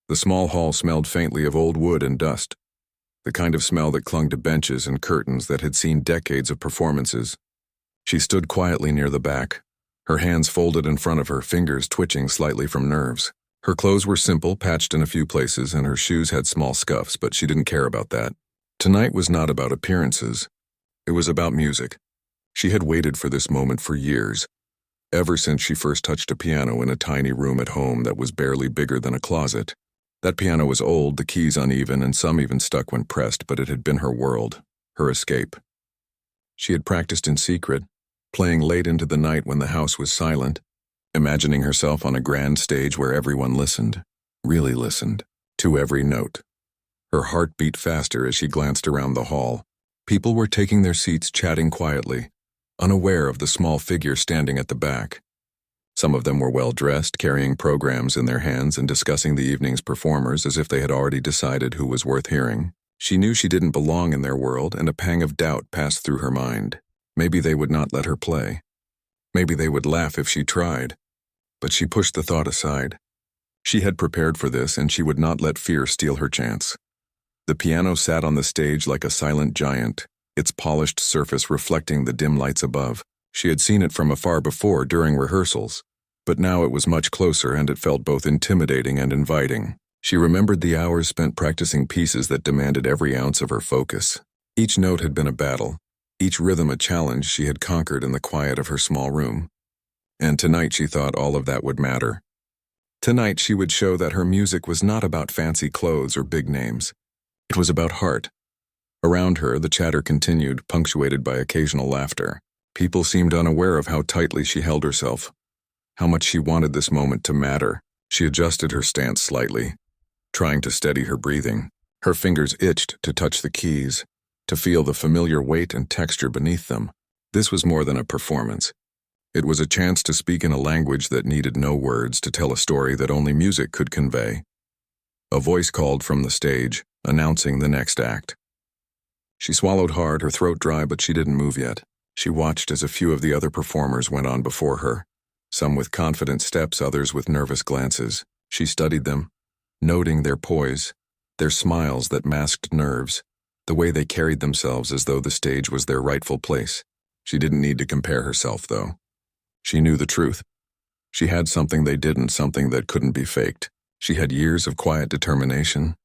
The small hall smelled faintly of old wood and dust, the kind of smell that clung to benches and curtains that had seen decades of performances. She stood quietly near the back, her hands folded in front of her, fingers twitching slightly from nerves. Her clothes were simple, patched in a few places, and her shoes had small scuffs, but she didn't care about that. Tonight was not about appearances. It was about music. She had waited for this moment for years, ever since she first touched a piano in a tiny room at home that was barely bigger than a closet. That piano was old, the keys uneven, and some even stuck when pressed, but it had been her world, her escape. She had practiced in secret, playing late into the night when the house was silent, imagining herself on a grand stage where everyone listened, really listened, to every note. Her heart beat faster as she glanced around the hall. People were taking their seats, chatting quietly, unaware of the small figure standing at the back. Some of them were well-dressed, carrying programs in their hands and discussing the evening's performers as if they had already decided who was worth hearing. She knew she didn't belong in their world, and a pang of doubt passed through her mind. Maybe they would not let her play. Maybe they would laugh if she tried. But she pushed the thought aside. She had prepared for this, and she would not let fear steal her chance. The piano sat on the stage like a silent giant, its polished surface reflecting the dim lights above. She had seen it from afar before during rehearsals, but now it was much closer, and it felt both intimidating and inviting. She remembered the hours spent practicing pieces that demanded every ounce of her focus. Each note had been a battle, each rhythm a challenge she had conquered in the quiet of her small room. And tonight she thought all of that would matter. Tonight she would show that her music was not about fancy clothes or big names. It was about heart. Around her, the chatter continued, punctuated by occasional laughter. People seemed unaware of how tightly she held herself, how much she wanted this moment to matter. She adjusted her stance slightly, trying to steady her breathing. Her fingers itched to touch the keys, to feel the familiar weight and texture beneath them. This was more than a performance. It was a chance to speak in a language that needed no words, to tell a story that only music could convey. A voice called from the stage, announcing the next act. She swallowed hard, her throat dry, but she didn't move yet. She watched as a few of the other performers went on before her, some with confident steps, others with nervous glances. She studied them, noting their poise, their smiles that masked nerves, the way they carried themselves as though the stage was their rightful place. She didn't need to compare herself, though. She knew the truth. She had something they didn't, something that couldn't be faked. She had years of quiet determination,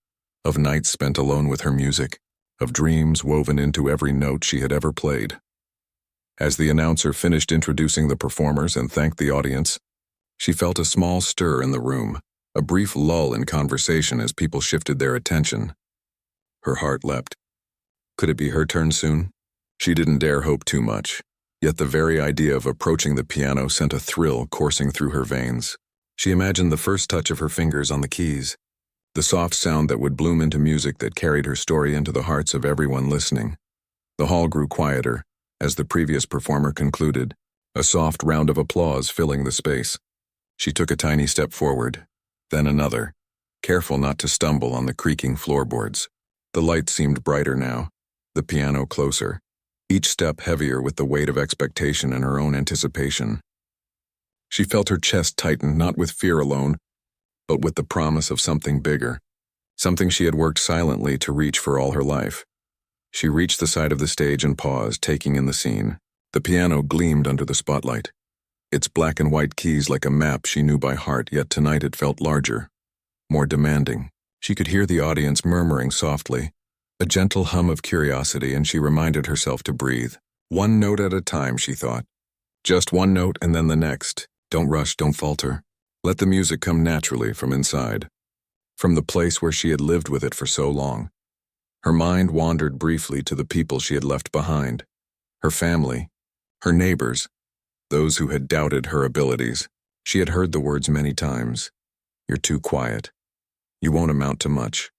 of nights spent alone with her music, of dreams woven into every note she had ever played. As the announcer finished introducing the performers and thanked the audience, she felt a small stir in the room, a brief lull in conversation as people shifted their attention. Her heart leapt. Could it be her turn soon? She didn't dare hope too much, yet the very idea of approaching the piano sent a thrill coursing through her veins. She imagined the first touch of her fingers on the keys, the soft sound that would bloom into music that carried her story into the hearts of everyone listening. The hall grew quieter as the previous performer concluded, a soft round of applause filling the space. She took a tiny step forward, then another, careful not to stumble on the creaking floorboards. The lights seemed brighter now, the piano closer, each step heavier with the weight of expectation and her own anticipation. She felt her chest tighten, not with fear alone, but with the promise of something bigger, something she had worked silently to reach for all her life. She reached the side of the stage and paused, taking in the scene. The piano gleamed under the spotlight, its black and white keys like a map she knew by heart, yet tonight it felt larger, more demanding. She could hear the audience murmuring softly, a gentle hum of curiosity, and she reminded herself to breathe. One note at a time, she thought. Just one note and then the next. Don't rush, don't falter. Let the music come naturally from inside, from the place where she had lived with it for so long. Her mind wandered briefly to the people she had left behind, her family, her neighbors, those who had doubted her abilities. She had heard the words many times. You're too quiet. You won't amount to much.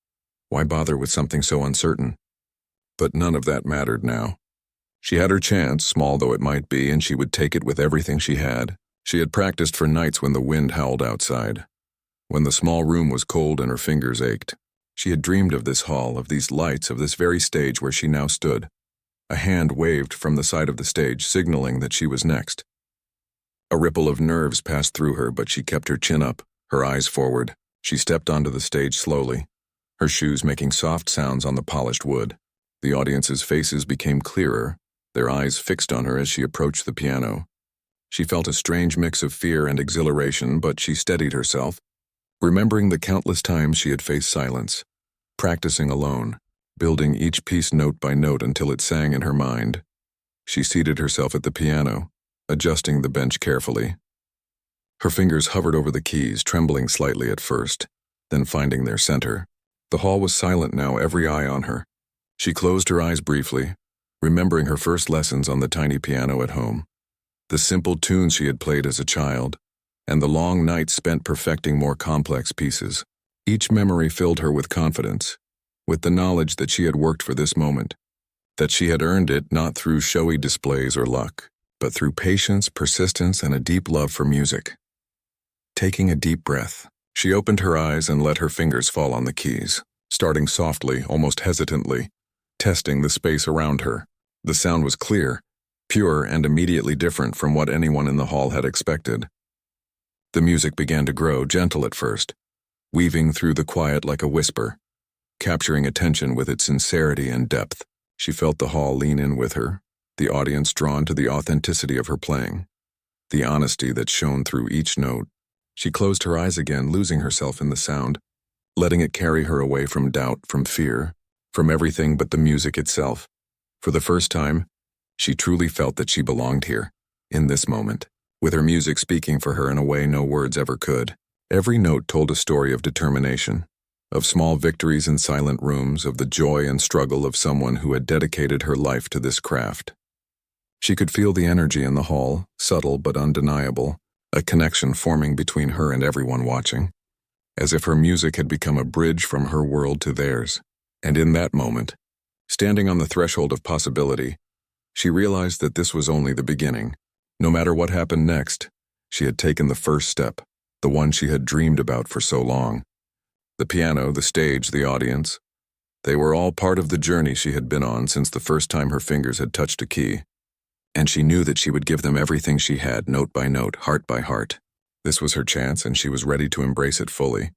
Why bother with something so uncertain? But none of that mattered now. She had her chance, small though it might be, and she would take it with everything she had. She had practiced for nights when the wind howled outside, when the small room was cold and her fingers ached. She had dreamed of this hall, of these lights, of this very stage where she now stood. A hand waved from the side of the stage, signaling that she was next. A ripple of nerves passed through her, but she kept her chin up, her eyes forward. She stepped onto the stage slowly, her shoes making soft sounds on the polished wood. The audience's faces became clearer, their eyes fixed on her as she approached the piano. She felt a strange mix of fear and exhilaration, but she steadied herself, remembering the countless times she had faced silence, practicing alone, building each piece note by note until it sang in her mind. She seated herself at the piano, adjusting the bench carefully. Her fingers hovered over the keys, trembling slightly at first, then finding their center. The hall was silent now, every eye on her. She closed her eyes briefly, remembering her first lessons on the tiny piano at home, the simple tunes she had played as a child, and the long nights spent perfecting more complex pieces. Each memory filled her with confidence, with the knowledge that she had worked for this moment, that she had earned it not through showy displays or luck, but through patience, persistence, and a deep love for music. Taking a deep breath, she opened her eyes and let her fingers fall on the keys, starting softly, almost hesitantly, testing the space around her. The sound was clear, pure, and immediately different from what anyone in the hall had expected. The music began to grow, gentle at first, weaving through the quiet like a whisper, capturing attention with its sincerity and depth. She felt the hall lean in with her, the audience drawn to the authenticity of her playing, the honesty that shone through each note. She closed her eyes again, losing herself in the sound, letting it carry her away from doubt, from fear, from everything but the music itself. For the first time, she truly felt that she belonged here, in this moment, with her music speaking for her in a way no words ever could. Every note told a story of determination, of small victories in silent rooms, of the joy and struggle of someone who had dedicated her life to this craft. She could feel the energy in the hall, subtle but undeniable, a connection forming between her and everyone watching, as if her music had become a bridge from her world to theirs. And in that moment, standing on the threshold of possibility, she realized that this was only the beginning. No matter what happened next, she had taken the first step, the one she had dreamed about for so long. The piano, the stage, the audience, they were all part of the journey she had been on since the first time her fingers had touched a key. And she knew that she would give them everything she had, note by note, heart by heart. This was her chance, and she was ready to embrace it fully.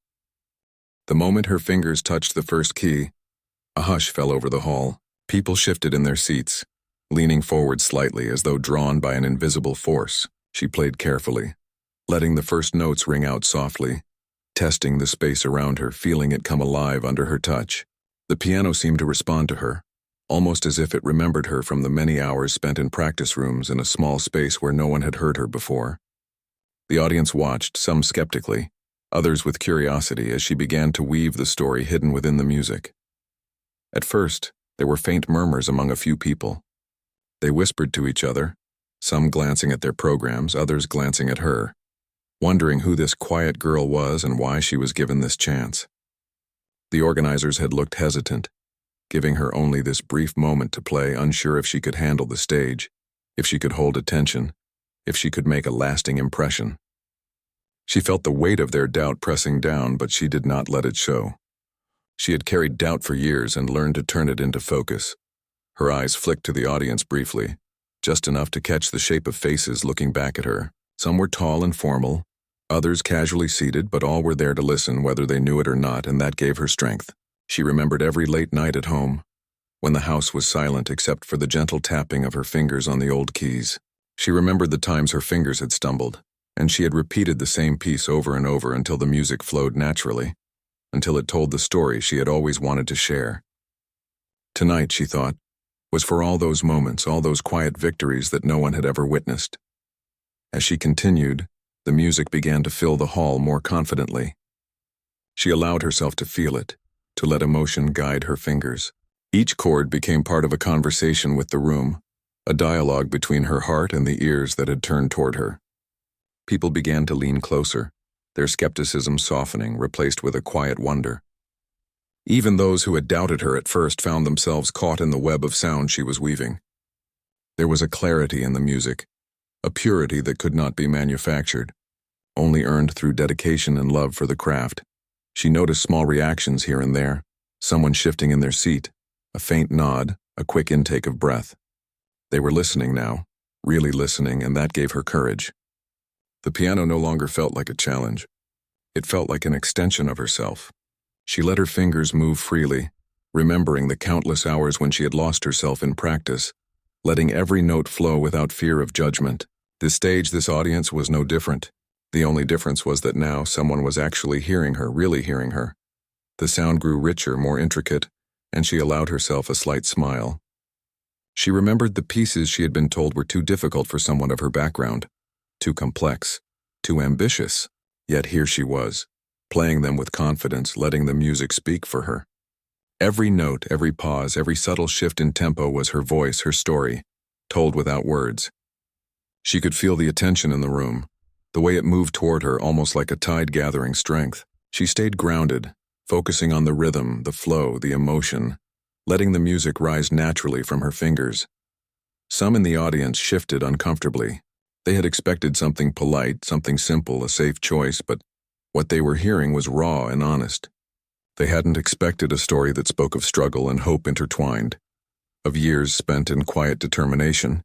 The moment her fingers touched the first key, a hush fell over the hall. People shifted in their seats, leaning forward slightly as though drawn by an invisible force. She played carefully, letting the first notes ring out softly, testing the space around her, feeling it come alive under her touch. The piano seemed to respond to her, almost as if it remembered her from the many hours spent in practice rooms in a small space where no one had heard her before. The audience watched, some skeptically, others with curiosity, as she began to weave the story hidden within the music. At first, there were faint murmurs among a few people. They whispered to each other, some glancing at their programs, others glancing at her, wondering who this quiet girl was and why she was given this chance. The organizers had looked hesitant, giving her only this brief moment to play, unsure if she could handle the stage, if she could hold attention, if she could make a lasting impression. She felt the weight of their doubt pressing down, but she did not let it show. She had carried doubt for years and learned to turn it into focus. Her eyes flicked to the audience briefly, just enough to catch the shape of faces looking back at her. Some were tall and formal, others casually seated, but all were there to listen whether they knew it or not, and that gave her strength. She remembered every late night at home, when the house was silent except for the gentle tapping of her fingers on the old keys. She remembered the times her fingers had stumbled, and she had repeated the same piece over and over until the music flowed naturally, until it told the story she had always wanted to share. Tonight, she thought, was for all those moments, all those quiet victories that no one had ever witnessed. As she continued, the music began to fill the hall more confidently. She allowed herself to feel it, to let emotion guide her fingers. Each chord became part of a conversation with the room, a dialogue between her heart and the ears that had turned toward her. People began to lean closer, their skepticism softening, replaced with a quiet wonder. Even those who had doubted her at first found themselves caught in the web of sound she was weaving. There was a clarity in the music, a purity that could not be manufactured, only earned through dedication and love for the craft. She noticed small reactions here and there, someone shifting in their seat, a faint nod, a quick intake of breath. They were listening now, really listening, and that gave her courage. The piano no longer felt like a challenge. It felt like an extension of herself. She let her fingers move freely, remembering the countless hours when she had lost herself in practice, letting every note flow without fear of judgment. This stage, this audience was no different. The only difference was that now someone was actually hearing her, really hearing her. The sound grew richer, more intricate, and she allowed herself a slight smile. She remembered the pieces she had been told were too difficult for someone of her background, too complex, too ambitious. Yet here she was, playing them with confidence, letting the music speak for her. Every note, every pause, every subtle shift in tempo was her voice, her story, told without words. She could feel the attention in the room, the way it moved toward her, almost like a tide gathering strength. She stayed grounded, focusing on the rhythm, the flow, the emotion, letting the music rise naturally from her fingers. Some in the audience shifted uncomfortably. They had expected something polite, something simple, a safe choice, but what they were hearing was raw and honest. They hadn't expected a story that spoke of struggle and hope intertwined, of years spent in quiet determination,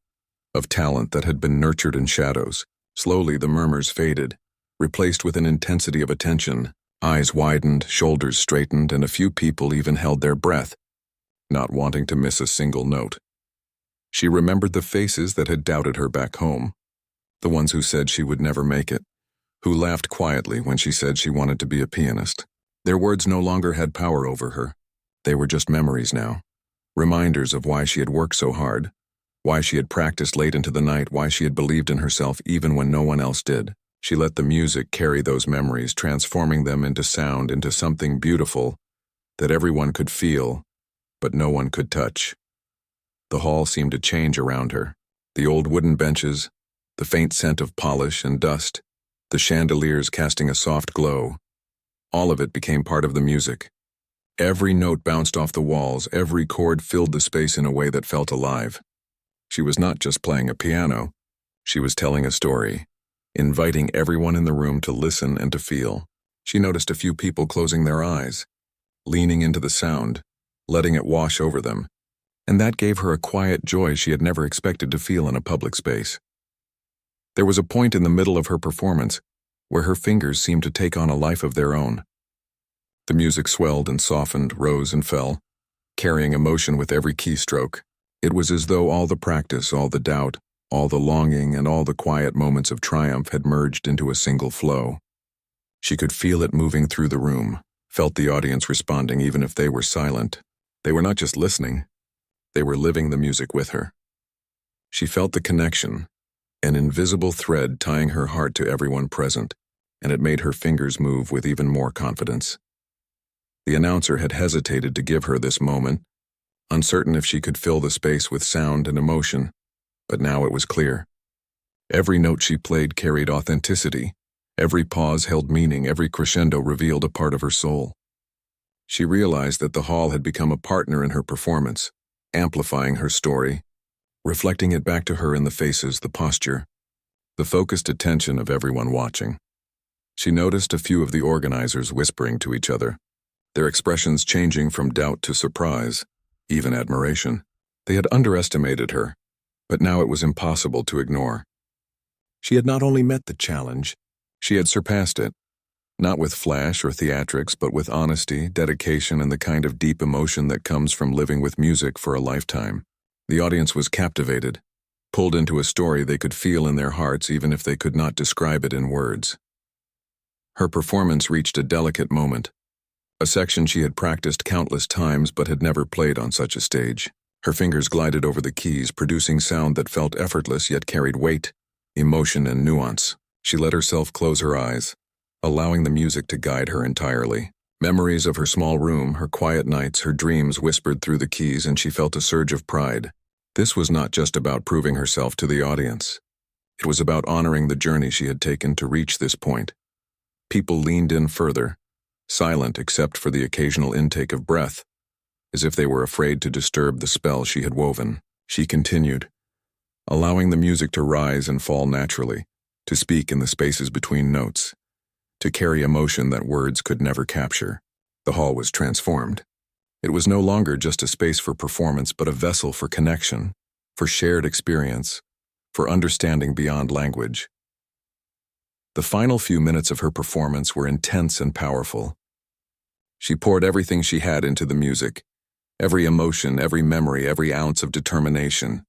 of talent that had been nurtured in shadows. Slowly the murmurs faded, replaced with an intensity of attention. Eyes widened, shoulders straightened, and a few people even held their breath, not wanting to miss a single note. She remembered the faces that had doubted her back home, the ones who said she would never make it, who laughed quietly when she said she wanted to be a pianist. Their words no longer had power over her. They were just memories now, reminders of why she had worked so hard, why she had practiced late into the night, why she had believed in herself even when no one else did. She let the music carry those memories, transforming them into sound, into something beautiful that everyone could feel, but no one could touch. The hall seemed to change around her. The old wooden benches, the faint scent of polish and dust, the chandeliers casting a soft glow. All of it became part of the music. Every note bounced off the walls, every chord filled the space in a way that felt alive. She was not just playing a piano, she was telling a story, inviting everyone in the room to listen and to feel. She noticed a few people closing their eyes, leaning into the sound, letting it wash over them, and that gave her a quiet joy she had never expected to feel in a public space. There was a point in the middle of her performance where her fingers seemed to take on a life of their own. The music swelled and softened, rose and fell, carrying emotion with every keystroke. It was as though all the practice, all the doubt, all the longing, and all the quiet moments of triumph had merged into a single flow. She could feel it moving through the room, felt the audience responding even if they were silent. They were not just listening, they were living the music with her. She felt the connection, an invisible thread tying her heart to everyone present, and it made her fingers move with even more confidence. The announcer had hesitated to give her this moment, uncertain if she could fill the space with sound and emotion, but now it was clear. Every note she played carried authenticity. Every pause held meaning, every crescendo revealed a part of her soul. She realized that the hall had become a partner in her performance, amplifying her story, reflecting it back to her in the faces, the posture, the focused attention of everyone watching. She noticed a few of the organizers whispering to each other, their expressions changing from doubt to surprise, even admiration. They had underestimated her, but now it was impossible to ignore. She had not only met the challenge, she had surpassed it, not with flash or theatrics, but with honesty, dedication, and the kind of deep emotion that comes from living with music for a lifetime. The audience was captivated, pulled into a story they could feel in their hearts even if they could not describe it in words. Her performance reached a delicate moment, a section she had practiced countless times but had never played on such a stage. Her fingers glided over the keys, producing sound that felt effortless yet carried weight, emotion, and nuance. She let herself close her eyes, allowing the music to guide her entirely. Memories of her small room, her quiet nights, her dreams whispered through the keys, and she felt a surge of pride. This was not just about proving herself to the audience. It was about honoring the journey she had taken to reach this point. People leaned in further, silent except for the occasional intake of breath, as if they were afraid to disturb the spell she had woven. She continued, allowing the music to rise and fall naturally, to speak in the spaces between notes, to carry emotion that words could never capture. The hall was transformed. It was no longer just a space for performance, but a vessel for connection, for shared experience, for understanding beyond language. The final few minutes of her performance were intense and powerful. She poured everything she had into the music, every emotion, every memory, every ounce of determination.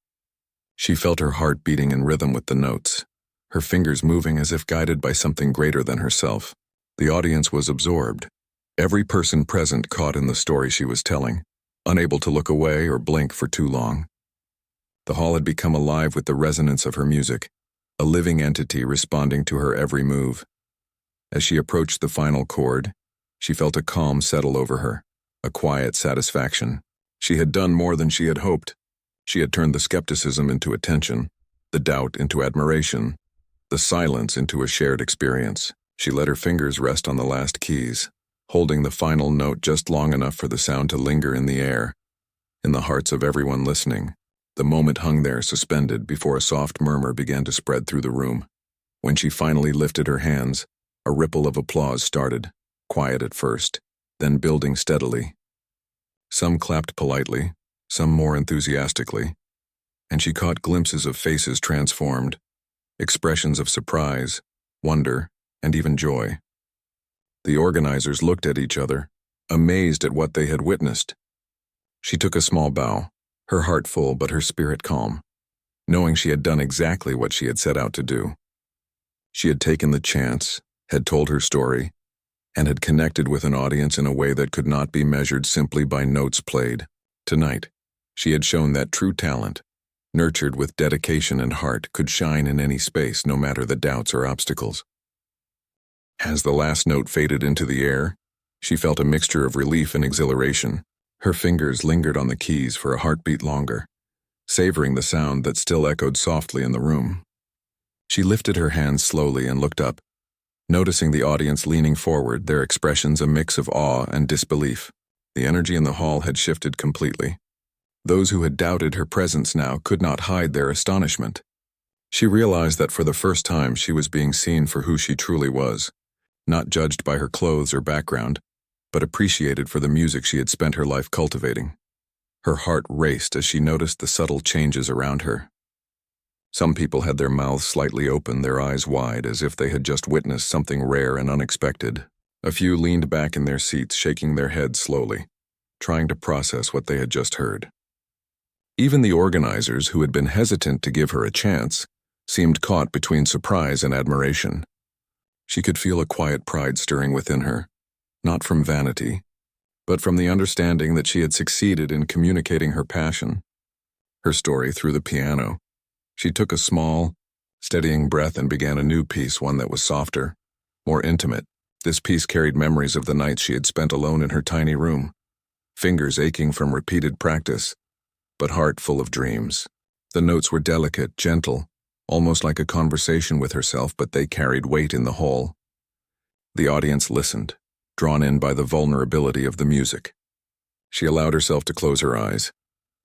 She felt her heart beating in rhythm with the notes, her fingers moving as if guided by something greater than herself. The audience was absorbed, every person present caught in the story she was telling, unable to look away or blink for too long. The hall had become alive with the resonance of her music, a living entity responding to her every move. As she approached the final chord, she felt a calm settle over her, a quiet satisfaction. She had done more than she had hoped. She had turned the skepticism into attention, the doubt into admiration, the silence into a shared experience. She let her fingers rest on the last keys, holding the final note just long enough for the sound to linger in the air, in the hearts of everyone listening. The moment hung there suspended before a soft murmur began to spread through the room. When she finally lifted her hands, a ripple of applause started, quiet at first, then building steadily. Some clapped politely, some more enthusiastically, and she caught glimpses of faces transformed, expressions of surprise, wonder, and even joy. The organizers looked at each other, amazed at what they had witnessed. She took a small bow, her heart full but her spirit calm, knowing she had done exactly what she had set out to do. She had taken the chance, had told her story, and had connected with an audience in a way that could not be measured simply by notes played. Tonight, she had shown that true talent, nurtured with dedication and heart, could shine in any space, no matter the doubts or obstacles. As the last note faded into the air, she felt a mixture of relief and exhilaration. Her fingers lingered on the keys for a heartbeat longer, savoring the sound that still echoed softly in the room. She lifted her hands slowly and looked up, noticing the audience leaning forward, their expressions a mix of awe and disbelief. The energy in the hall had shifted completely. Those who had doubted her presence now could not hide their astonishment. She realized that for the first time she was being seen for who she truly was, not judged by her clothes or background, but appreciated for the music she had spent her life cultivating. Her heart raced as she noticed the subtle changes around her. Some people had their mouths slightly open, their eyes wide, as if they had just witnessed something rare and unexpected. A few leaned back in their seats, shaking their heads slowly, trying to process what they had just heard. Even the organizers, who had been hesitant to give her a chance, seemed caught between surprise and admiration. She could feel a quiet pride stirring within her, not from vanity, but from the understanding that she had succeeded in communicating her passion, her story through the piano. She took a small, steadying breath and began a new piece, one that was softer, more intimate. This piece carried memories of the nights she had spent alone in her tiny room, fingers aching from repeated practice, but heart full of dreams. The notes were delicate, gentle, almost like a conversation with herself, but they carried weight in the hall. The audience listened, drawn in by the vulnerability of the music. She allowed herself to close her eyes,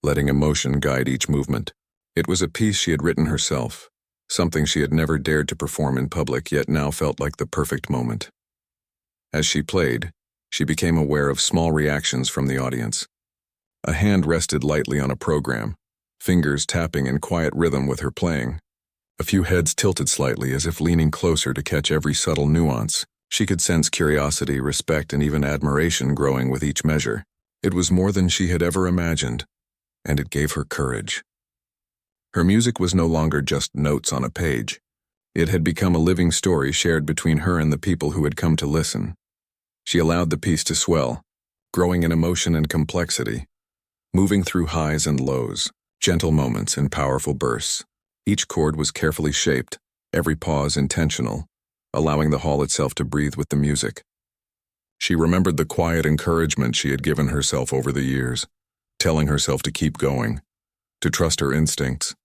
letting emotion guide each movement. It was a piece she had written herself, something she had never dared to perform in public, yet now felt like the perfect moment. As she played, she became aware of small reactions from the audience. A hand rested lightly on a program, fingers tapping in quiet rhythm with her playing. A few heads tilted slightly, as if leaning closer to catch every subtle nuance. She could sense curiosity, respect, and even admiration growing with each measure. It was more than she had ever imagined, and it gave her courage. Her music was no longer just notes on a page. It had become a living story shared between her and the people who had come to listen. She allowed the piece to swell, growing in emotion and complexity, moving through highs and lows, gentle moments and powerful bursts. Each chord was carefully shaped, every pause intentional, allowing the hall itself to breathe with the music. She remembered the quiet encouragement she had given herself over the years, telling herself to keep going, to trust her instincts,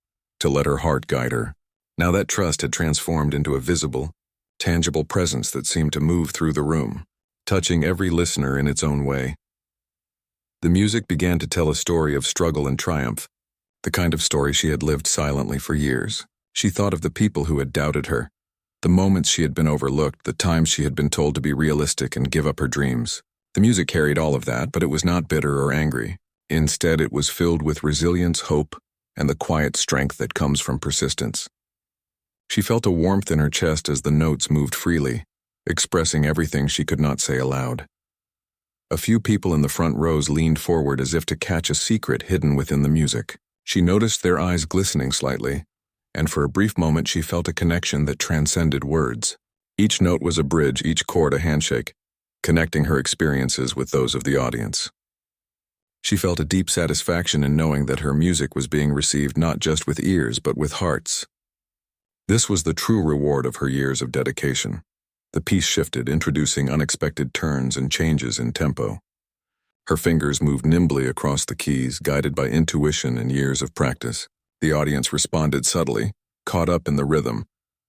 to let her heart guide her. Now that trust had transformed into a visible, tangible presence that seemed to move through the room, touching every listener in its own way. The music began to tell a story of struggle and triumph, the kind of story she had lived silently for years. She thought of the people who had doubted her, the moments she had been overlooked, the times she had been told to be realistic and give up her dreams. The music carried all of that, but it was not bitter or angry. Instead, it was filled with resilience, hope, and the quiet strength that comes from persistence. She felt a warmth in her chest as the notes moved freely, expressing everything she could not say aloud. A few people in the front rows leaned forward as if to catch a secret hidden within the music. She noticed their eyes glistening slightly, and for a brief moment she felt a connection that transcended words. Each note was a bridge, each chord a handshake, connecting her experiences with those of the audience. She felt a deep satisfaction in knowing that her music was being received not just with ears but with hearts. This was the true reward of her years of dedication. The piece shifted, introducing unexpected turns and changes in tempo. Her fingers moved nimbly across the keys, guided by intuition and years of practice. The audience responded subtly, caught up in the rhythm,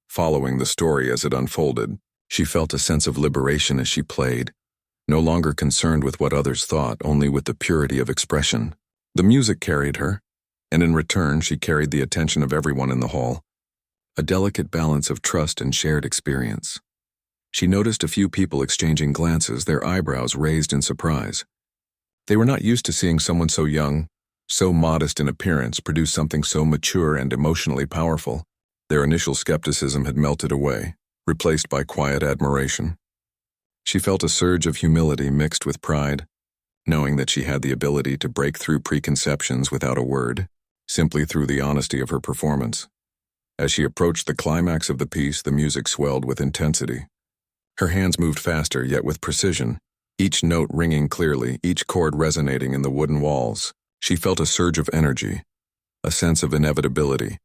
following the story as it unfolded. She felt a sense of liberation as she played, no longer concerned with what others thought, only with the purity of expression. The music carried her, and in return she carried the attention of everyone in the hall, a delicate balance of trust and shared experience. She noticed a few people exchanging glances, their eyebrows raised in surprise. They were not used to seeing someone so young, so modest in appearance, produce something so mature and emotionally powerful. Their initial skepticism had melted away, replaced by quiet admiration. She felt a surge of humility mixed with pride, knowing that she had the ability to break through preconceptions without a word, simply through the honesty of her performance. As she approached the climax of the piece, the music swelled with intensity. Her hands moved faster, yet with precision, each note ringing clearly, each chord resonating in the wooden walls. She felt a surge of energy, a sense of inevitability,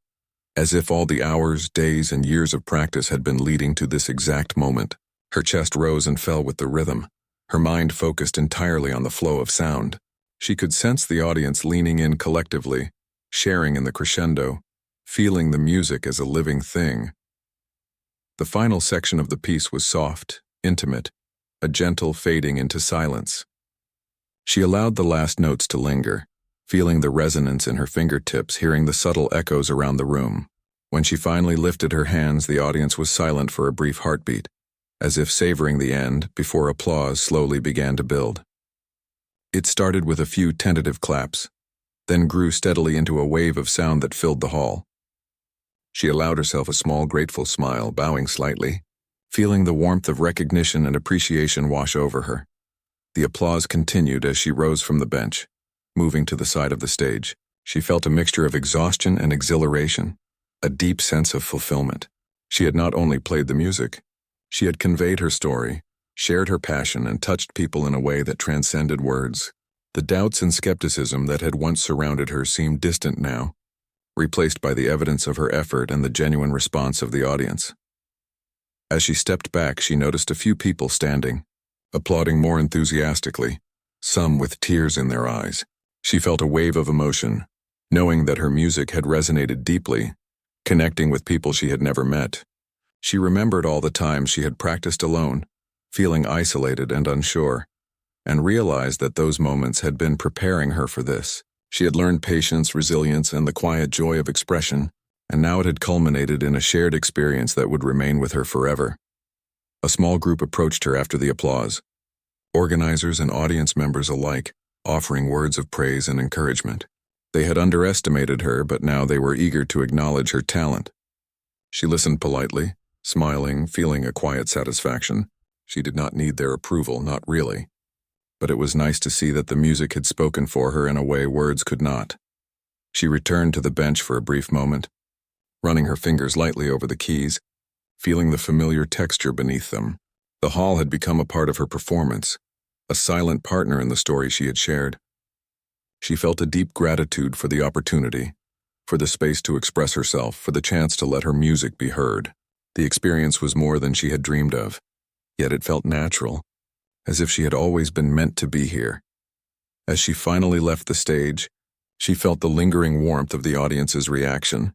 as if all the hours, days, and years of practice had been leading to this exact moment. Her chest rose and fell with the rhythm, her mind focused entirely on the flow of sound. She could sense the audience leaning in collectively, sharing in the crescendo, feeling the music as a living thing. The final section of the piece was soft, intimate, a gentle fading into silence. She allowed the last notes to linger, feeling the resonance in her fingertips, hearing the subtle echoes around the room. When she finally lifted her hands, the audience was silent for a brief heartbeat, as if savoring the end before applause slowly began to build. It started with a few tentative claps, then grew steadily into a wave of sound that filled the hall. She allowed herself a small, grateful smile, bowing slightly, feeling the warmth of recognition and appreciation wash over her. The applause continued as she rose from the bench, moving to the side of the stage. She felt a mixture of exhaustion and exhilaration, a deep sense of fulfillment. She had not only played the music, she had conveyed her story, shared her passion, and touched people in a way that transcended words. The doubts and skepticism that had once surrounded her seemed distant now, replaced by the evidence of her effort and the genuine response of the audience. As she stepped back, she noticed a few people standing, applauding more enthusiastically, some with tears in their eyes. She felt a wave of emotion, knowing that her music had resonated deeply, connecting with people she had never met. She remembered all the times she had practiced alone, feeling isolated and unsure, and realized that those moments had been preparing her for this. She had learned patience, resilience, and the quiet joy of expression, and now it had culminated in a shared experience that would remain with her forever. A small group approached her after the applause, organizers and audience members alike, offering words of praise and encouragement. They had underestimated her, but now they were eager to acknowledge her talent. She listened politely, smiling, feeling a quiet satisfaction. She did not need their approval, not really. But it was nice to see that the music had spoken for her in a way words could not. She returned to the bench for a brief moment, running her fingers lightly over the keys, feeling the familiar texture beneath them. The hall had become a part of her performance, a silent partner in the story she had shared. She felt a deep gratitude for the opportunity, for the space to express herself, for the chance to let her music be heard. The experience was more than she had dreamed of, yet it felt natural, as if she had always been meant to be here. As she finally left the stage, she felt the lingering warmth of the audience's reaction,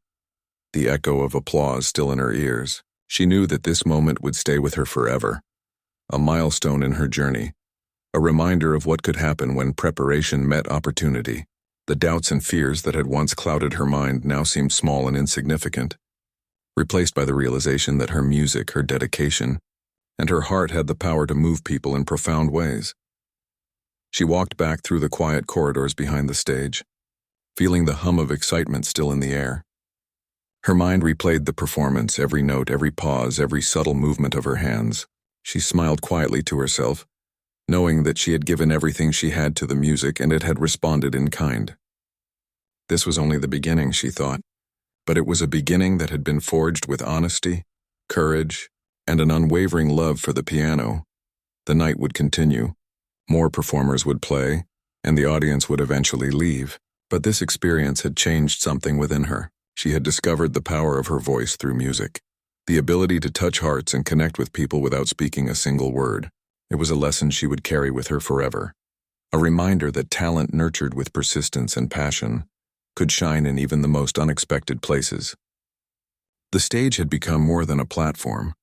the echo of applause still in her ears. She knew that this moment would stay with her forever, a milestone in her journey, a reminder of what could happen when preparation met opportunity. The doubts and fears that had once clouded her mind now seemed small and insignificant, replaced by the realization that her music, her dedication, and her heart had the power to move people in profound ways. She walked back through the quiet corridors behind the stage, feeling the hum of excitement still in the air. Her mind replayed the performance, every note, every pause, every subtle movement of her hands. She smiled quietly to herself, knowing that she had given everything she had to the music and it had responded in kind. This was only the beginning, she thought, but it was a beginning that had been forged with honesty, courage, and an unwavering love for the piano. The night would continue. More performers would play, and the audience would eventually leave. But this experience had changed something within her. She had discovered the power of her voice through music, the ability to touch hearts and connect with people without speaking a single word. It was a lesson she would carry with her forever, a reminder that talent nurtured with persistence and passion could shine in even the most unexpected places. The stage had become more than a platform.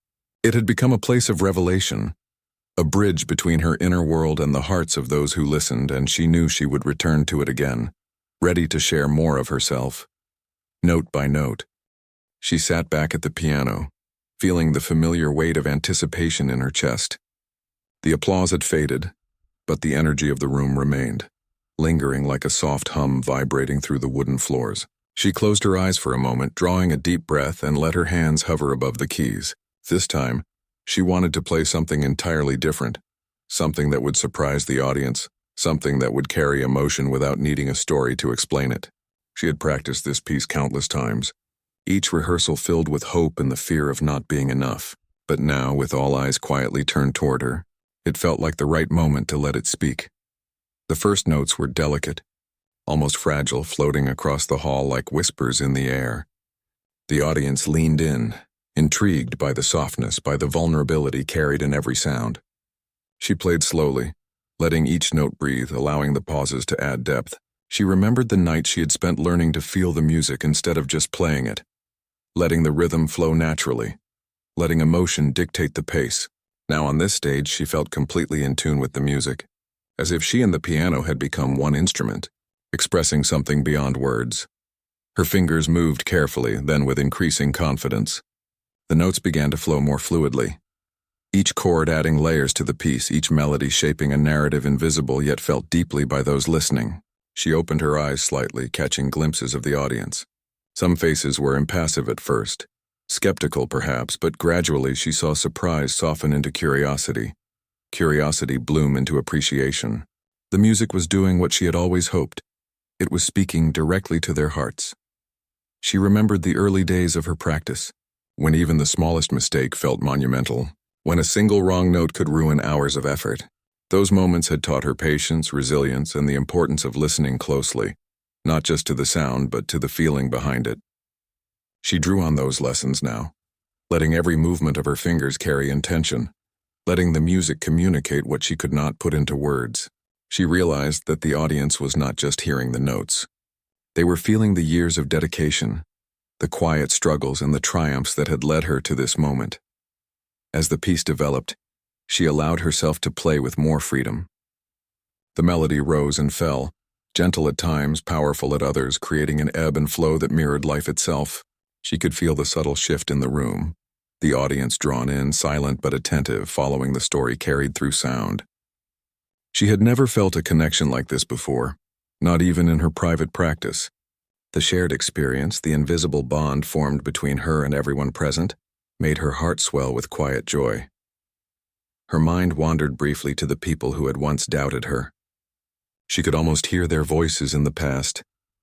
It had become a place of revelation, a bridge between her inner world and the hearts of those who listened, and she knew she would return to it again, ready to share more of herself. Note by note, she sat back at the piano, feeling the familiar weight of anticipation in her chest. The applause had faded, but the energy of the room remained, lingering like a soft hum vibrating through the wooden floors. She closed her eyes for a moment, drawing a deep breath, and let her hands hover above the keys. This time, she wanted to play something entirely different, something that would surprise the audience, something that would carry emotion without needing a story to explain it. She had practiced this piece countless times, each rehearsal filled with hope and the fear of not being enough. But now, with all eyes quietly turned toward her, it felt like the right moment to let it speak. The first notes were delicate, almost fragile, floating across the hall like whispers in the air. The audience leaned in, intrigued by the softness, by the vulnerability carried in every sound. She played slowly, letting each note breathe, allowing the pauses to add depth. She remembered the night she had spent learning to feel the music instead of just playing it, letting the rhythm flow naturally, letting emotion dictate the pace. Now on this stage, she felt completely in tune with the music, as if she and the piano had become one instrument, expressing something beyond words. Her fingers moved carefully, then with increasing confidence. The notes began to flow more fluidly, each chord adding layers to the piece, each melody shaping a narrative invisible yet felt deeply by those listening. She opened her eyes slightly, catching glimpses of the audience. Some faces were impassive at first, skeptical perhaps, but gradually she saw surprise soften into curiosity, curiosity bloom into appreciation. The music was doing what she had always hoped. It was speaking directly to their hearts. She remembered the early days of her practice, when even the smallest mistake felt monumental, when a single wrong note could ruin hours of effort. Those moments had taught her patience, resilience, and the importance of listening closely, not just to the sound, but to the feeling behind it. She drew on those lessons now, letting every movement of her fingers carry intention, letting the music communicate what she could not put into words. She realized that the audience was not just hearing the notes. They were feeling the years of dedication, the quiet struggles and the triumphs that had led her to this moment. As the piece developed, she allowed herself to play with more freedom. The melody rose and fell, gentle at times, powerful at others, creating an ebb and flow that mirrored life itself. She could feel the subtle shift in the room, the audience drawn in, silent but attentive, following the story carried through sound. She had never felt a connection like this before, not even in her private practice. The shared experience, the invisible bond formed between her and everyone present, made her heart swell with quiet joy. Her mind wandered briefly to the people who had once doubted her. She could almost hear their voices in the past,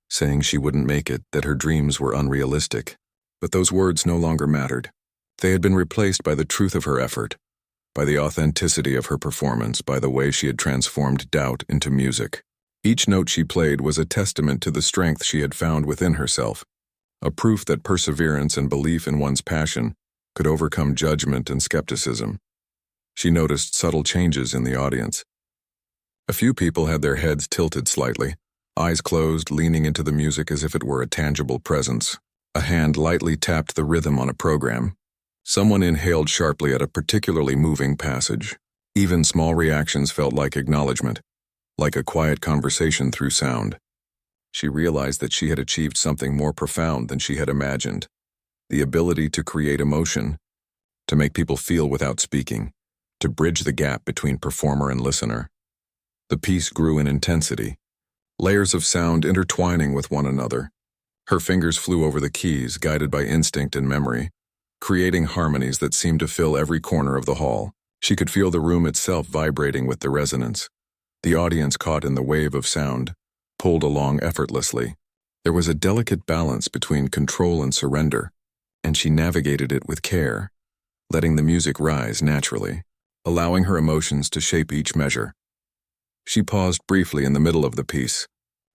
saying she wouldn't make it, that her dreams were unrealistic. But those words no longer mattered. They had been replaced by the truth of her effort, by the authenticity of her performance, by the way she had transformed doubt into music. Each note she played was a testament to the strength she had found within herself, a proof that perseverance and belief in one's passion could overcome judgment and skepticism. She noticed subtle changes in the audience. A few people had their heads tilted slightly, eyes closed, leaning into the music as if it were a tangible presence. A hand lightly tapped the rhythm on a program. Someone inhaled sharply at a particularly moving passage. Even small reactions felt like acknowledgement, like a quiet conversation through sound. She realized that she had achieved something more profound than she had imagined, the ability to create emotion, to make people feel without speaking, to bridge the gap between performer and listener. The piece grew in intensity, layers of sound intertwining with one another, Her fingers flew over the keys, guided by instinct and memory, creating harmonies that seemed to fill every corner of the hall. She could feel the room itself vibrating with the resonance. The audience, caught in the wave of sound, pulled along effortlessly. There was a delicate balance between control and surrender, and she navigated it with care, letting the music rise naturally, allowing her emotions to shape each measure. She paused briefly in the middle of the piece,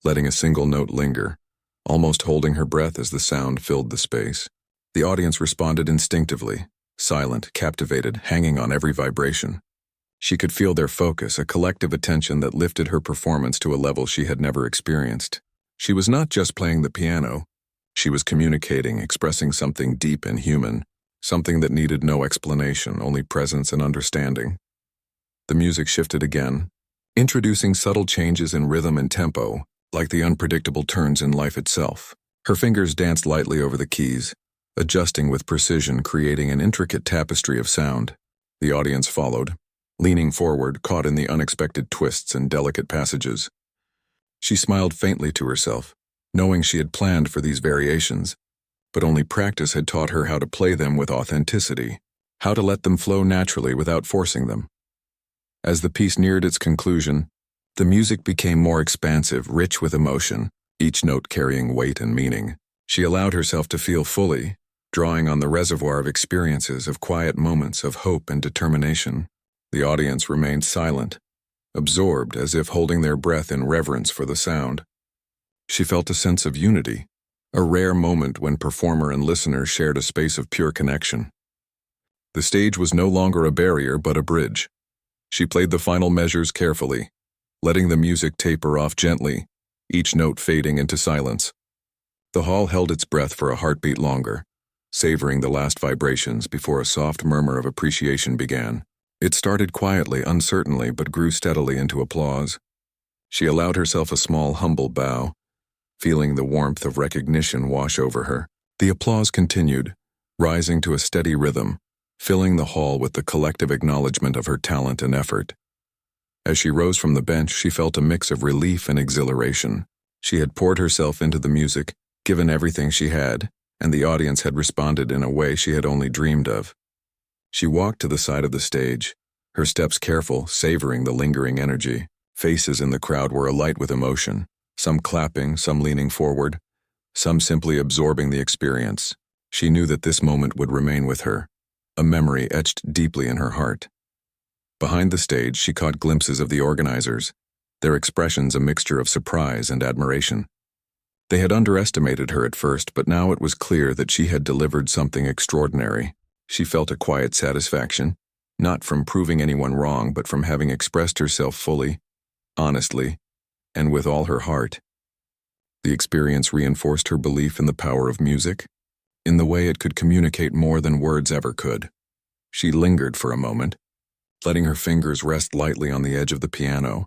letting a single note linger, almost holding her breath as the sound filled the space. The audience responded instinctively, silent, captivated, hanging on every vibration. She could feel their focus, a collective attention that lifted her performance to a level she had never experienced. She was not just playing the piano. She was communicating, expressing something deep and human, something that needed no explanation, only presence and understanding. The music shifted again, introducing subtle changes in rhythm and tempo, like the unpredictable turns in life itself. Her fingers danced lightly over the keys, adjusting with precision, creating an intricate tapestry of sound. The audience followed, leaning forward, caught in the unexpected twists and delicate passages. She smiled faintly to herself, knowing she had planned for these variations, but only practice had taught her how to play them with authenticity, how to let them flow naturally without forcing them. As the piece neared its conclusion, the music became more expansive, rich with emotion, each note carrying weight and meaning. She allowed herself to feel fully, drawing on the reservoir of experiences, of quiet moments of hope and determination. The audience remained silent, absorbed, as if holding their breath in reverence for the sound. She felt a sense of unity, a rare moment when performer and listener shared a space of pure connection. The stage was no longer a barrier but a bridge. She played the final measures carefully, letting the music taper off gently, each note fading into silence. The hall held its breath for a heartbeat longer, savoring the last vibrations before a soft murmur of appreciation began. It started quietly, uncertainly, but grew steadily into applause. She allowed herself a small, humble bow, feeling the warmth of recognition wash over her. The applause continued, rising to a steady rhythm, filling the hall with the collective acknowledgement of her talent and effort. As she rose from the bench, she felt a mix of relief and exhilaration. She had poured herself into the music, given everything she had, and the audience had responded in a way she had only dreamed of. She walked to the side of the stage, her steps careful, savoring the lingering energy. Faces in the crowd were alight with emotion, some clapping, some leaning forward, some simply absorbing the experience. She knew that this moment would remain with her, a memory etched deeply in her heart. Behind the stage, she caught glimpses of the organizers, their expressions a mixture of surprise and admiration. They had underestimated her at first, but now it was clear that she had delivered something extraordinary. She felt a quiet satisfaction, not from proving anyone wrong, but from having expressed herself fully, honestly, and with all her heart. The experience reinforced her belief in the power of music, in the way it could communicate more than words ever could. She lingered for a moment, letting her fingers rest lightly on the edge of the piano,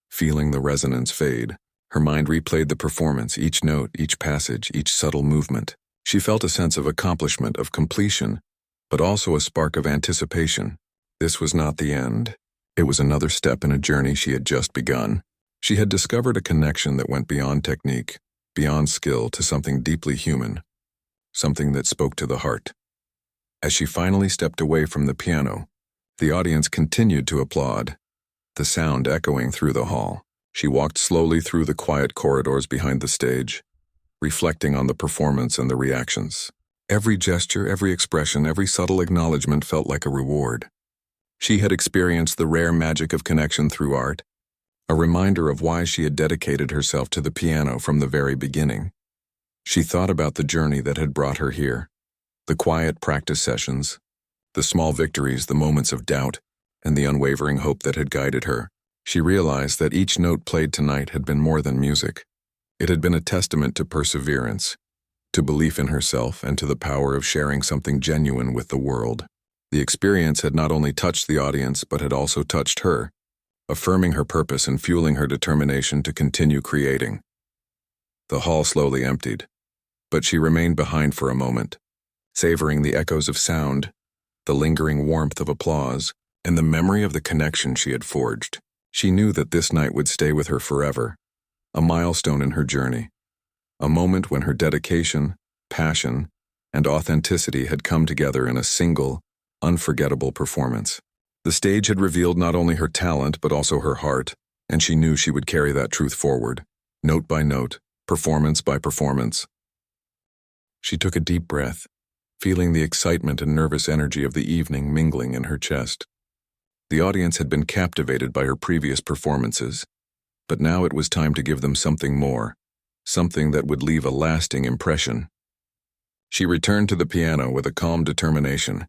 feeling the resonance fade. Her mind replayed the performance, each note, each passage, each subtle movement. She felt a sense of accomplishment, of completion, but also a spark of anticipation. This was not the end. It was another step in a journey she had just begun. She had discovered a connection that went beyond technique, beyond skill, to something deeply human, something that spoke to the heart. As she finally stepped away from the piano, the audience continued to applaud, the sound echoing through the hall. She walked slowly through the quiet corridors behind the stage, reflecting on the performance and the reactions. Every gesture, every expression, every subtle acknowledgement felt like a reward. She had experienced the rare magic of connection through art, a reminder of why she had dedicated herself to the piano from the very beginning. She thought about the journey that had brought her here, the quiet practice sessions, the small victories, the moments of doubt, and the unwavering hope that had guided her. She realized that each note played tonight had been more than music. It had been a testament to perseverance, to belief in herself, and to the power of sharing something genuine with the world. The experience had not only touched the audience, but had also touched her, affirming her purpose and fueling her determination to continue creating. The hall slowly emptied, but she remained behind for a moment, savoring the echoes of sound, the lingering warmth of applause, and the memory of the connection she had forged. She knew that this night would stay with her forever, a milestone in her journey, a moment when her dedication, passion, and authenticity had come together in a single, unforgettable performance. The stage had revealed not only her talent but also her heart, and she knew she would carry that truth forward, note by note, performance by performance. She took a deep breath, feeling the excitement and nervous energy of the evening mingling in her chest. The audience had been captivated by her previous performances, but now it was time to give them something more, something that would leave a lasting impression. She returned to the piano with a calm determination,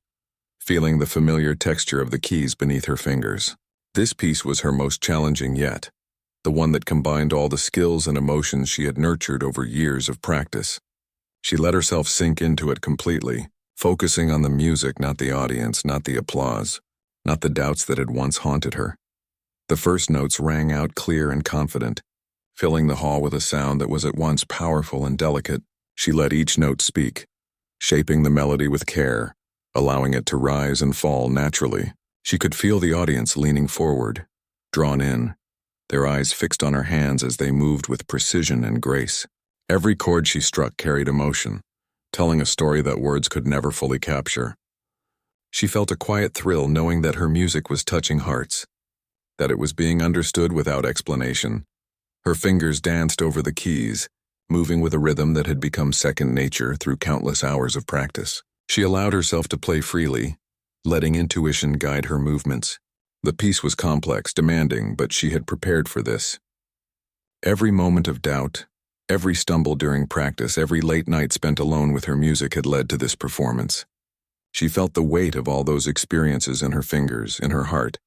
feeling the familiar texture of the keys beneath her fingers. This piece was her most challenging yet, the one that combined all the skills and emotions she had nurtured over years of practice. She let herself sink into it completely, focusing on the music, not the audience, not the applause, not the doubts that had once haunted her. The first notes rang out clear and confident, filling the hall with a sound that was at once powerful and delicate. She let each note speak, shaping the melody with care, allowing it to rise and fall naturally. She could feel the audience leaning forward, drawn in, their eyes fixed on her hands as they moved with precision and grace. Every chord she struck carried emotion, telling a story that words could never fully capture. She felt a quiet thrill knowing that her music was touching hearts, that it was being understood without explanation. Her fingers danced over the keys, moving with a rhythm that had become second nature through countless hours of practice. She allowed herself to play freely, letting intuition guide her movements. The piece was complex, demanding, but she had prepared for this. Every moment of doubt, every stumble during practice, every late night spent alone with her music had led to this performance. She felt the weight of all those experiences in her fingers, in her heart,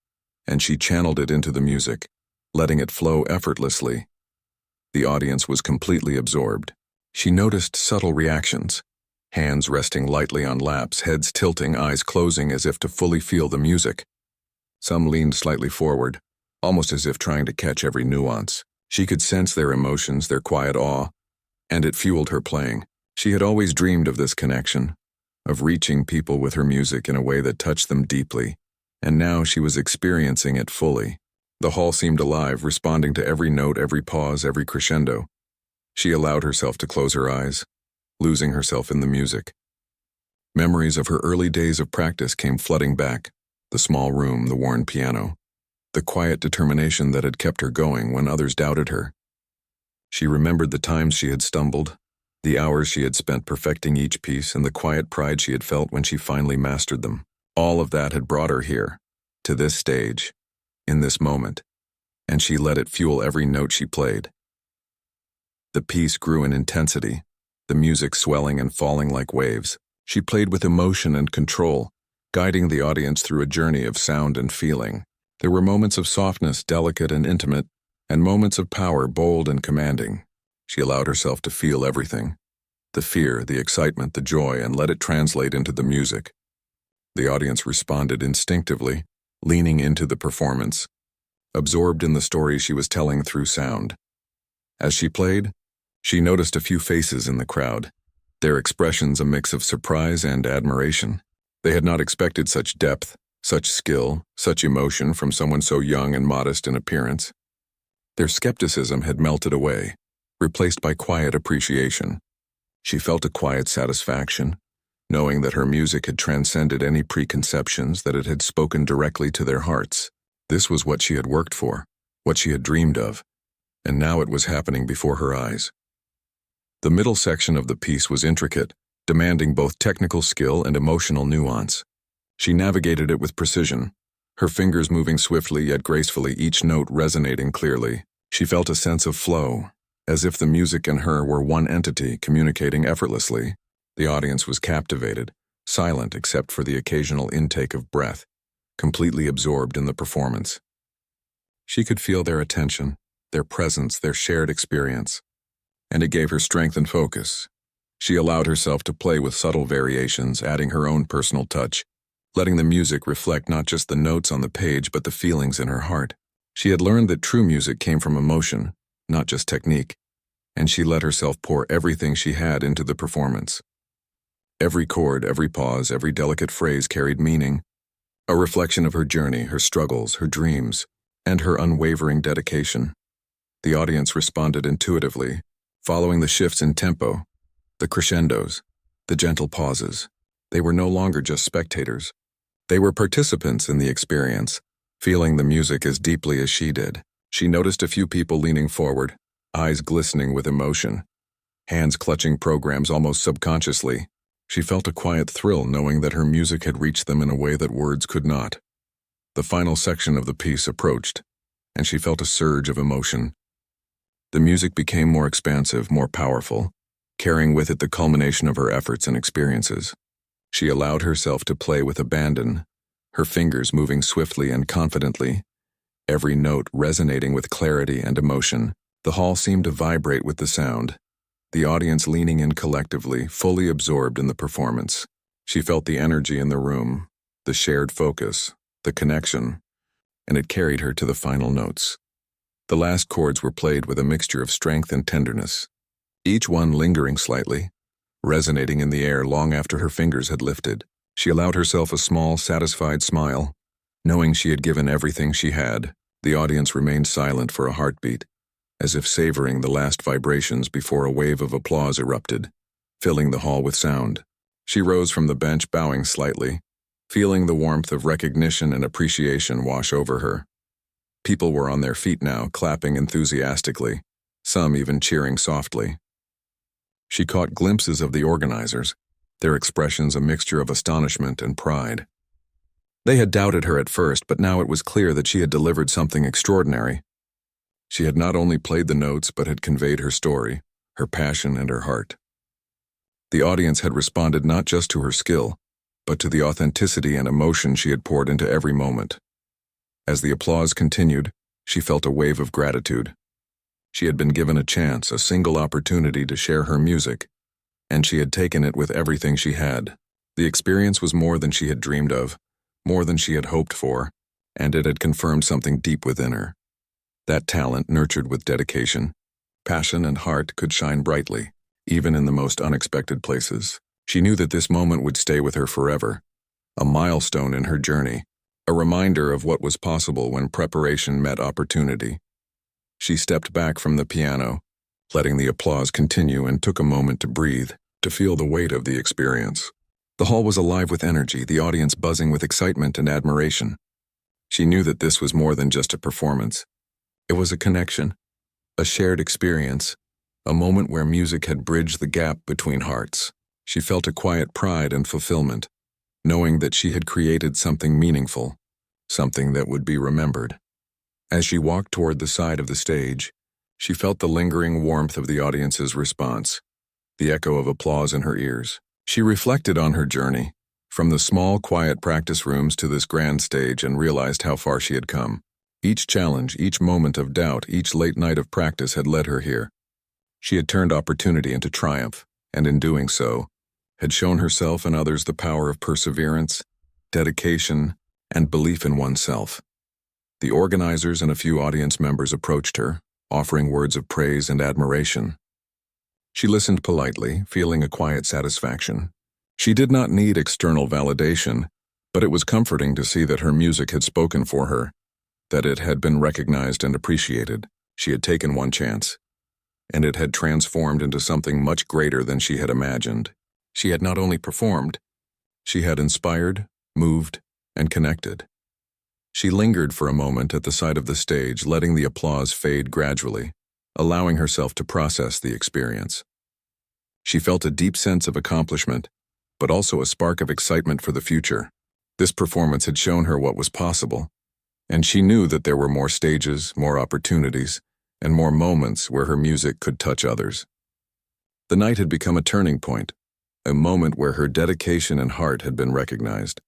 and she channeled it into the music, letting it flow effortlessly. The audience was completely absorbed. She noticed subtle reactions, hands resting lightly on laps, heads tilting, eyes closing as if to fully feel the music. Some leaned slightly forward, almost as if trying to catch every nuance. She could sense their emotions, their quiet awe, and it fueled her playing. She had always dreamed of this connection, of reaching people with her music in a way that touched them deeply, and now she was experiencing it fully. The hall seemed alive, responding to every note, every pause, every crescendo. She allowed herself to close her eyes, losing herself in the music. Memories of her early days of practice came flooding back, the small room, the worn piano, the quiet determination that had kept her going when others doubted her. She remembered the times she had stumbled, the hours she had spent perfecting each piece, and the quiet pride she had felt when she finally mastered them. All of that had brought her here, to this stage, in this moment, and she let it fuel every note she played. The piece grew in intensity, the music swelling and falling like waves. She played with emotion and control, guiding the audience through a journey of sound and feeling. There were moments of softness, delicate and intimate, and moments of power, bold and commanding. She allowed herself to feel everything, the fear, the excitement, the joy, and let it translate into the music. The audience responded instinctively, leaning into the performance, absorbed in the story she was telling through sound. As she played, she noticed a few faces in the crowd, their expressions a mix of surprise and admiration. They had not expected such depth, such skill, such emotion from someone so young and modest in appearance. Their skepticism had melted away, replaced by quiet appreciation. She felt a quiet satisfaction, knowing that her music had transcended any preconceptions, that it had spoken directly to their hearts. This was what she had worked for, what she had dreamed of, and now it was happening before her eyes. The middle section of the piece was intricate, demanding both technical skill and emotional nuance. She navigated it with precision, her fingers moving swiftly yet gracefully, each note resonating clearly. She felt a sense of flow, as if the music and her were one entity communicating effortlessly. The audience was captivated, silent except for the occasional intake of breath, completely absorbed in the performance. She could feel their attention, their presence, their shared experience, and it gave her strength and focus. She allowed herself to play with subtle variations, adding her own personal touch, letting the music reflect not just the notes on the page but the feelings in her heart. She had learned that true music came from emotion, not just technique, and she let herself pour everything she had into the performance. Every chord, every pause, every delicate phrase carried meaning, a reflection of her journey, her struggles, her dreams, and her unwavering dedication. The audience responded intuitively, following the shifts in tempo, the crescendos, the gentle pauses. They were no longer just spectators. They were participants in the experience, feeling the music as deeply as she did. She noticed a few people leaning forward, eyes glistening with emotion, hands clutching programs almost subconsciously. She felt a quiet thrill knowing that her music had reached them in a way that words could not. The final section of the piece approached, and she felt a surge of emotion. The music became more expansive, more powerful, carrying with it the culmination of her efforts and experiences. She allowed herself to play with abandon, her fingers moving swiftly and confidently, every note resonating with clarity and emotion. The hall seemed to vibrate with the sound, the audience leaning in collectively, fully absorbed in the performance. She felt the energy in the room, the shared focus, the connection, and it carried her to the final notes. The last chords were played with a mixture of strength and tenderness, each one lingering slightly, resonating in the air long after her fingers had lifted. She allowed herself a small, satisfied smile, knowing she had given everything she had. The audience remained silent for a heartbeat, as if savoring the last vibrations before a wave of applause erupted, filling the hall with sound. She rose from the bench, bowing slightly, feeling the warmth of recognition and appreciation wash over her. People were on their feet now, clapping enthusiastically, some even cheering softly. She caught glimpses of the organizers, their expressions a mixture of astonishment and pride. They had doubted her at first, but now it was clear that she had delivered something extraordinary. She had not only played the notes, but had conveyed her story, her passion, and her heart. The audience had responded not just to her skill, but to the authenticity and emotion she had poured into every moment. As the applause continued, she felt a wave of gratitude. She had been given a chance, a single opportunity to share her music, and she had taken it with everything she had. The experience was more than she had dreamed of, more than she had hoped for, and it had confirmed something deep within her. That talent, nurtured with dedication, passion, and heart, could shine brightly, even in the most unexpected places. She knew that this moment would stay with her forever, a milestone in her journey, a reminder of what was possible when preparation met opportunity. She stepped back from the piano, letting the applause continue, and took a moment to breathe, to feel the weight of the experience. The hall was alive with energy, the audience buzzing with excitement and admiration. She knew that this was more than just a performance. It was a connection, a shared experience, a moment where music had bridged the gap between hearts. She felt a quiet pride and fulfillment, knowing that she had created something meaningful, something that would be remembered. As she walked toward the side of the stage, she felt the lingering warmth of the audience's response, the echo of applause in her ears. She reflected on her journey, from the small, quiet practice rooms to this grand stage, and realized how far she had come. Each challenge, each moment of doubt, each late night of practice had led her here. She had turned opportunity into triumph, and in doing so, had shown herself and others the power of perseverance, dedication, and belief in oneself. The organizers and a few audience members approached her, offering words of praise and admiration. She listened politely, feeling a quiet satisfaction. She did not need external validation, but it was comforting to see that her music had spoken for her, that it had been recognized and appreciated. She had taken one chance, and it had transformed into something much greater than she had imagined. She had not only performed, she had inspired, moved, and connected. She lingered for a moment at the side of the stage, letting the applause fade gradually, allowing herself to process the experience. She felt a deep sense of accomplishment, but also a spark of excitement for the future. This performance had shown her what was possible, and she knew that there were more stages, more opportunities, and more moments where her music could touch others. The night had become a turning point, a moment where her dedication and heart had been recognized,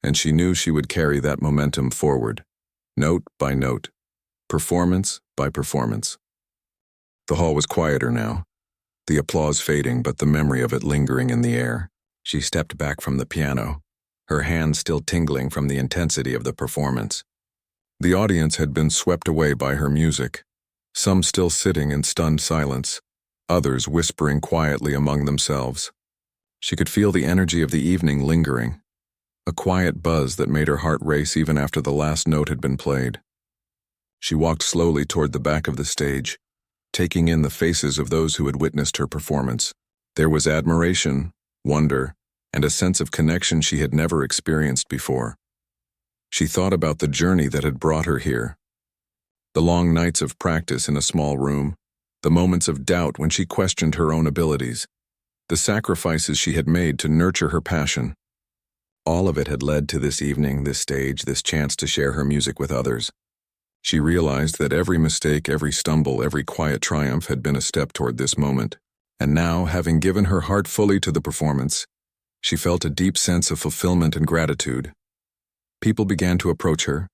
and she knew she would carry that momentum forward, note by note, performance by performance. The hall was quieter now, the applause fading but the memory of it lingering in the air. She stepped back from the piano, her hands still tingling from the intensity of the performance. The audience had been swept away by her music, some still sitting in stunned silence, others whispering quietly among themselves. She could feel the energy of the evening lingering, a quiet buzz that made her heart race even after the last note had been played. She walked slowly toward the back of the stage, taking in the faces of those who had witnessed her performance. There was admiration, wonder, and a sense of connection she had never experienced before. She thought about the journey that had brought her here. The long nights of practice in a small room, the moments of doubt when she questioned her own abilities, the sacrifices she had made to nurture her passion. All of it had led to this evening, this stage, this chance to share her music with others. She realized that every mistake, every stumble, every quiet triumph had been a step toward this moment. And now, having given her heart fully to the performance, she felt a deep sense of fulfillment and gratitude. People began to approach her,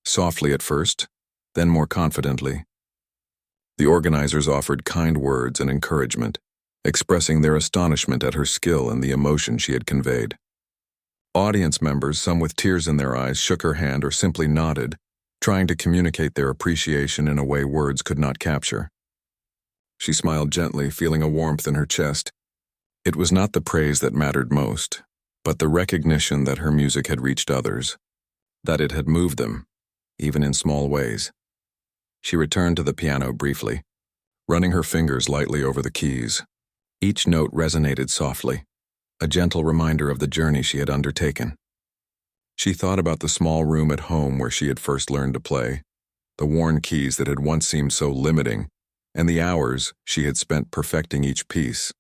softly at first, then more confidently. The organizers offered kind words and encouragement, expressing their astonishment at her skill and the emotion she had conveyed. Audience members, some with tears in their eyes, shook her hand or simply nodded, trying to communicate their appreciation in a way words could not capture. She smiled gently, feeling a warmth in her chest. It was not the praise that mattered most, but the recognition that her music had reached others, that it had moved them, even in small ways. She returned to the piano briefly, running her fingers lightly over the keys. Each note resonated softly, a gentle reminder of the journey she had undertaken. She thought about the small room at home where she had first learned to play, the worn keys that had once seemed so limiting, and the hours she had spent perfecting each piece.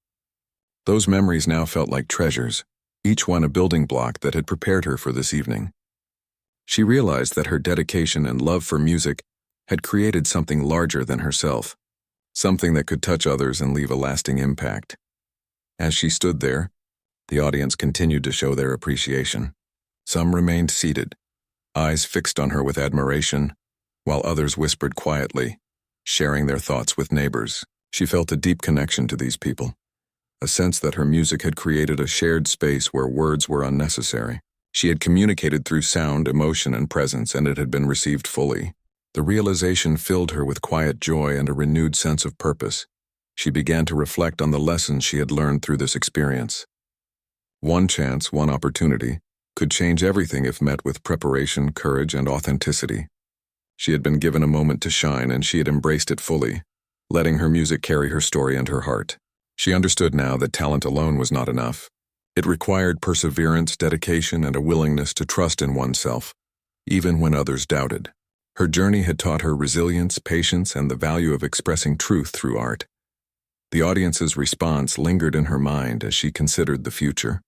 Those memories now felt like treasures, each one a building block that had prepared her for this evening. She realized that her dedication and love for music had created something larger than herself, something that could touch others and leave a lasting impact. As she stood there, the audience continued to show their appreciation. Some remained seated, eyes fixed on her with admiration, while others whispered quietly, sharing their thoughts with neighbors. She felt a deep connection to these people, a sense that her music had created a shared space where words were unnecessary. She had communicated through sound, emotion, and presence, and it had been received fully. The realization filled her with quiet joy and a renewed sense of purpose. She began to reflect on the lessons she had learned through this experience. One chance, one opportunity, could change everything if met with preparation, courage, and authenticity. She had been given a moment to shine, and she had embraced it fully, letting her music carry her story and her heart. She understood now that talent alone was not enough. It required perseverance, dedication, and a willingness to trust in oneself, even when others doubted. Her journey had taught her resilience, patience, and the value of expressing truth through art. The audience's response lingered in her mind as she considered the future.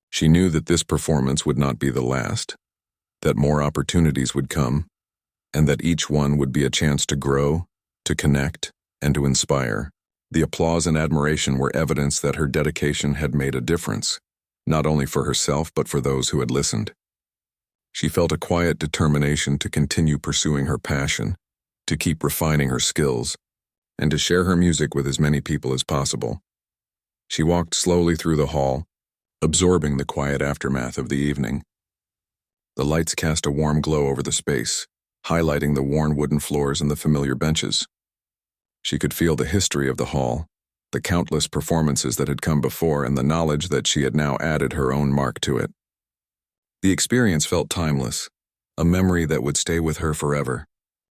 She knew that this performance would not be the last, that more opportunities would come, and that each one would be a chance to grow, to connect, and to inspire. The applause and admiration were evidence that her dedication had made a difference, not only for herself but for those who had listened. She felt a quiet determination to continue pursuing her passion, to keep refining her skills, and to share her music with as many people as possible. She walked slowly through the hall, absorbing the quiet aftermath of the evening. The lights cast a warm glow over the space, highlighting the worn wooden floors and the familiar benches. She could feel the history of the hall, the countless performances that had come before, and the knowledge that she had now added her own mark to it. The experience felt timeless, a memory that would stay with her forever,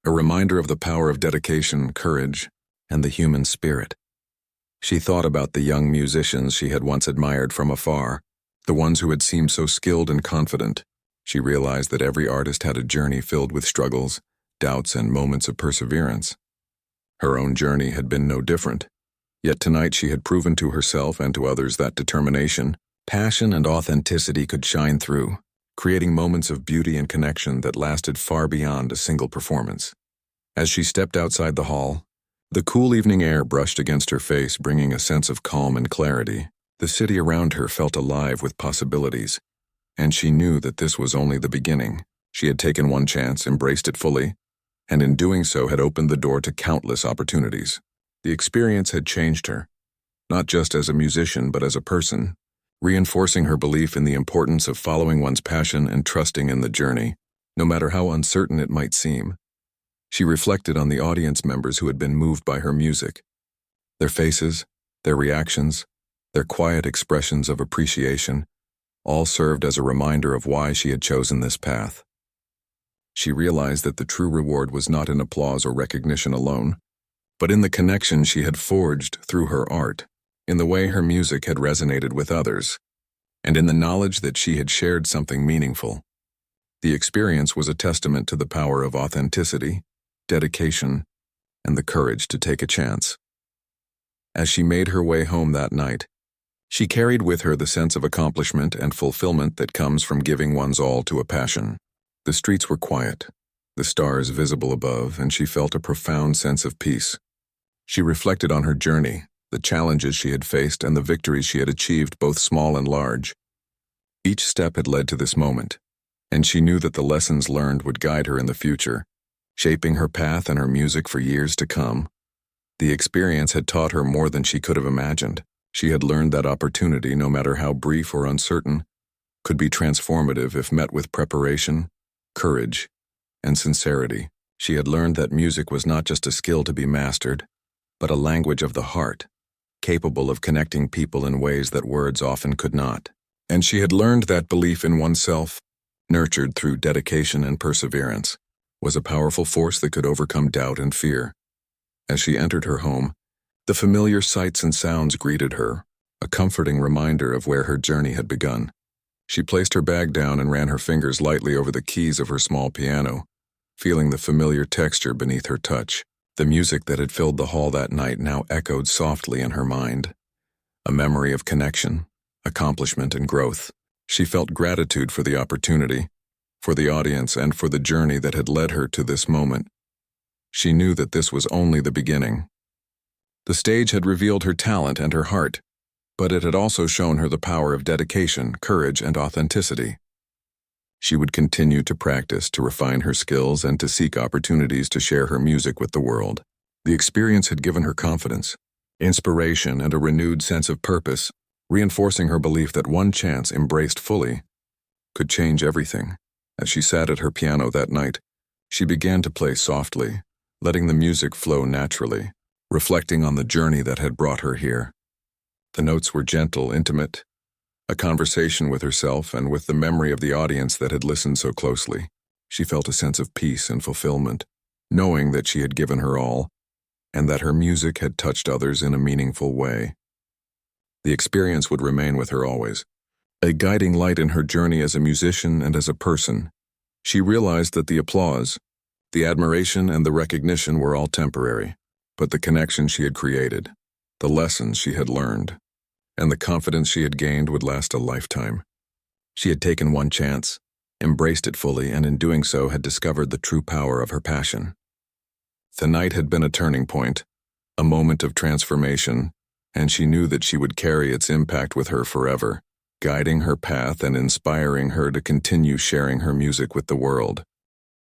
a reminder of the power of dedication, courage, and the human spirit. She thought about the young musicians she had once admired from afar, the ones who had seemed so skilled and confident. She realized that every artist had a journey filled with struggles, doubts, and moments of perseverance. Her own journey had been no different, yet tonight she had proven to herself and to others that determination, passion, and authenticity could shine through, creating moments of beauty and connection that lasted far beyond a single performance. As she stepped outside the hall, the cool evening air brushed against her face, bringing a sense of calm and clarity. The city around her felt alive with possibilities, and she knew that this was only the beginning. She had taken one chance, embraced it fully, and in doing so had opened the door to countless opportunities. The experience had changed her, not just as a musician but as a person, reinforcing her belief in the importance of following one's passion and trusting in the journey, no matter how uncertain it might seem. She reflected on the audience members who had been moved by her music. Their faces, their reactions, their quiet expressions of appreciation, all served as a reminder of why she had chosen this path. She realized that the true reward was not in applause or recognition alone, but in the connection she had forged through her art, in the way her music had resonated with others, and in the knowledge that she had shared something meaningful. The experience was a testament to the power of authenticity, dedication, and the courage to take a chance. As she made her way home that night, she carried with her the sense of accomplishment and fulfillment that comes from giving one's all to a passion. The streets were quiet, the stars visible above, and she felt a profound sense of peace. She reflected on her journey, the challenges she had faced, and the victories she had achieved, both small and large. Each step had led to this moment, and she knew that the lessons learned would guide her in the future, shaping her path and her music for years to come. The experience had taught her more than she could have imagined. She had learned that opportunity, no matter how brief or uncertain, could be transformative if met with preparation, courage, and sincerity. She had learned that music was not just a skill to be mastered, but a language of the heart, capable of connecting people in ways that words often could not. And she had learned that belief in oneself, nurtured through dedication and perseverance, was a powerful force that could overcome doubt and fear. As she entered her home, the familiar sights and sounds greeted her, a comforting reminder of where her journey had begun. She placed her bag down and ran her fingers lightly over the keys of her small piano, feeling the familiar texture beneath her touch. The music that had filled the hall that night now echoed softly in her mind, a memory of connection, accomplishment, and growth. She felt gratitude for the opportunity, for the audience, and for the journey that had led her to this moment. She knew that this was only the beginning. The stage had revealed her talent and her heart, but it had also shown her the power of dedication, courage, and authenticity. She would continue to practice, to refine her skills, and to seek opportunities to share her music with the world. The experience had given her confidence, inspiration, and a renewed sense of purpose, reinforcing her belief that one chance, embraced fully, could change everything. As she sat at her piano that night, she began to play softly, letting the music flow naturally, reflecting on the journey that had brought her here. The notes were gentle, intimate, a conversation with herself and with the memory of the audience that had listened so closely. She felt a sense of peace and fulfillment, knowing that she had given her all, and that her music had touched others in a meaningful way. The experience would remain with her always, a guiding light in her journey as a musician and as a person. She realized that the applause, the admiration, and the recognition were all temporary, but the connection she had created, the lessons she had learned, and the confidence she had gained would last a lifetime. She had taken one chance, embraced it fully, and in doing so had discovered the true power of her passion. The night had been a turning point, a moment of transformation, and she knew that she would carry its impact with her forever, guiding her path and inspiring her to continue sharing her music with the world.